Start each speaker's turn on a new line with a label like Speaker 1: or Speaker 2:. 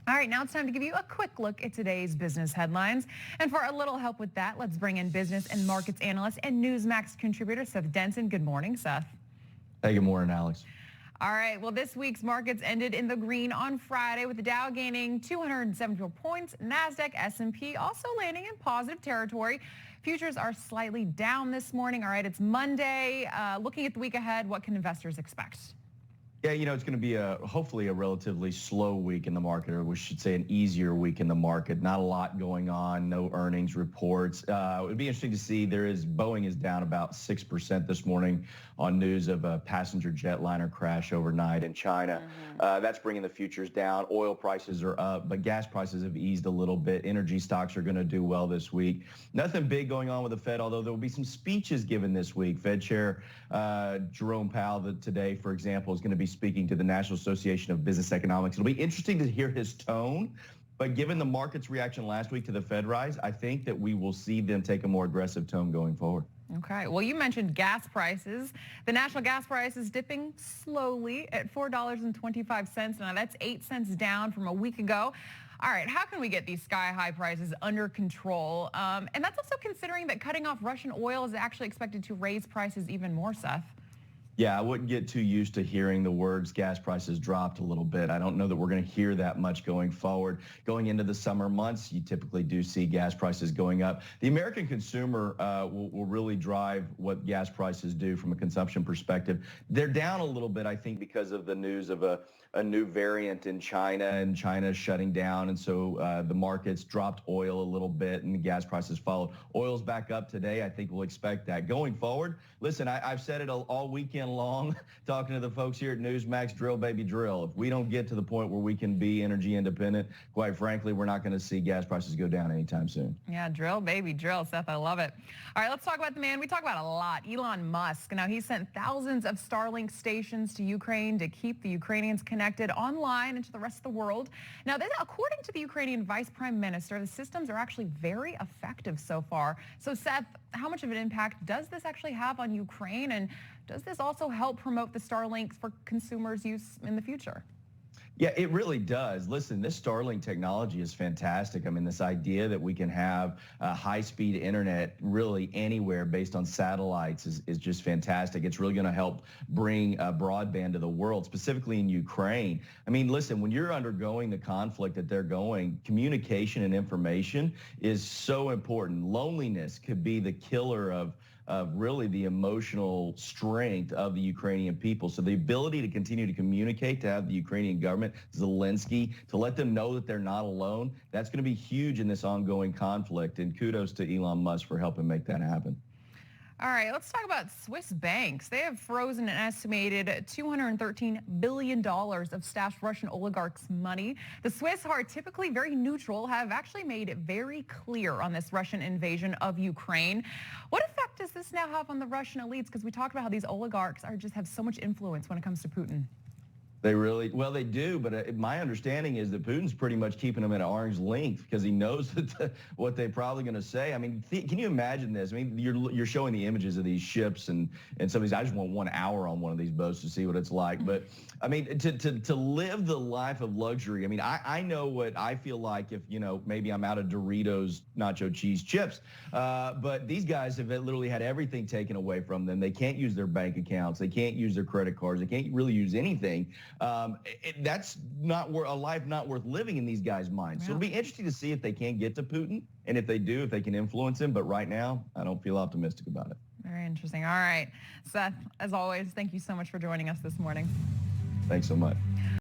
Speaker 1: All right, now it's time to give you a quick look at today's business headlines. And for a little help with that, let's bring in business and markets analyst and Newsmax contributor, Seth Denson. Good morning, Seth.
Speaker 2: Hey, good morning, Alex.
Speaker 1: All right, well, this week's markets ended in the green on Friday with the Dow gaining 274 points, NASDAQ, S&P also landing in positive territory. Futures are slightly down this morning. All right, it's Monday. Looking at the week ahead, what can investors expect?
Speaker 2: Yeah, it's going to be hopefully a relatively slow week in the market, or we should say an easier week in the market. Not a lot going on, no earnings reports. It would be interesting to see. Boeing is down about 6% this morning on news of a passenger jetliner crash overnight in China. That's bringing the futures down. Oil prices are up, but gas prices have eased a little bit. Energy stocks are going to do well this week. Nothing big going on with the Fed, although there will be some speeches given this week. Fed Chair Jerome Powell today, for example, is going to be speaking to the National Association of Business Economics. It'll be interesting to hear his tone, but given the market's reaction last week to the Fed rise, I think that we will see them take a more aggressive tone going forward.
Speaker 1: Okay, well, you mentioned gas prices. The national gas price is dipping slowly at $4.25. Now, that's 8 cents down from a week ago. All right, how can we get these sky-high prices under control? And that's also considering that cutting off Russian oil is actually expected to raise prices even more, Seth.
Speaker 2: Yeah, I wouldn't get too used to hearing the words gas prices dropped a little bit. I don't know that we're going to hear that much going forward. Going into the summer months, you typically do see gas prices going up. The American consumer will really drive what gas prices do from a consumption perspective. They're down a little bit, I think, because of the news of a new variant in China, and China shutting down. And so the markets dropped oil a little bit and the gas prices followed. Oil's back up today. I think we'll expect that. Going forward, listen, I've said it all weekend long, talking to the folks here at Newsmax, drill, baby, drill. If we don't get to the point where we can be energy independent, quite frankly, we're not going to see gas prices go down anytime soon.
Speaker 1: Yeah, drill, baby, drill, Seth. I love it. All right, let's talk about the man we talk about a lot, Elon Musk. Now, he sent thousands of Starlink stations to Ukraine to keep the Ukrainians connected online and to the rest of the world. Now, according to the Ukrainian Vice Prime Minister, the systems are actually very effective so far. So, Seth, how much of an impact does this actually have on Ukraine? And does this also help promote the Starlinks for consumers' use in the future?
Speaker 2: Yeah, it really does. Listen, this Starlink technology is fantastic. I mean, this idea that we can have high-speed internet really anywhere based on satellites is just fantastic. It's really going to help bring broadband to the world, specifically in Ukraine. I mean, listen, when you're undergoing the conflict that they're going, communication and information is so important. Loneliness could be the killer of really the emotional strength of the Ukrainian people. So the ability to continue to communicate, to have the Ukrainian government, Zelensky, to let them know that they're not alone, that's going to be huge in this ongoing conflict. And kudos to Elon Musk for helping make that happen.
Speaker 1: All right, let's talk about Swiss banks. They have frozen an estimated $213 billion of stashed Russian oligarchs' money. The Swiss, who are typically very neutral, have actually made it very clear on this Russian invasion of Ukraine. What effect does this now have on the Russian elites? Because we talked about how these oligarchs just have so much influence when it comes to Putin.
Speaker 2: Well, they do, but my understanding is that Putin's pretty much keeping them at arm's length because he knows what they're probably going to say. I mean, can you imagine this? I mean, you're showing the images of these ships and some of these. I just want 1 hour on one of these boats to see what it's like. But I mean, to live the life of luxury. I mean, I know what I feel like if maybe I'm out of Doritos nacho cheese chips. But these guys have literally had everything taken away from them. They can't use their bank accounts. They can't use their credit cards. They can't really use anything. That's not a life not worth living in these guys' minds. So it'll be interesting to see if they can get to Putin, and if they do, if they can influence him. But right now, I don't feel optimistic about it.
Speaker 1: Very interesting. All right, Seth, as always, thank you so much for joining us this morning.
Speaker 2: Thanks so much.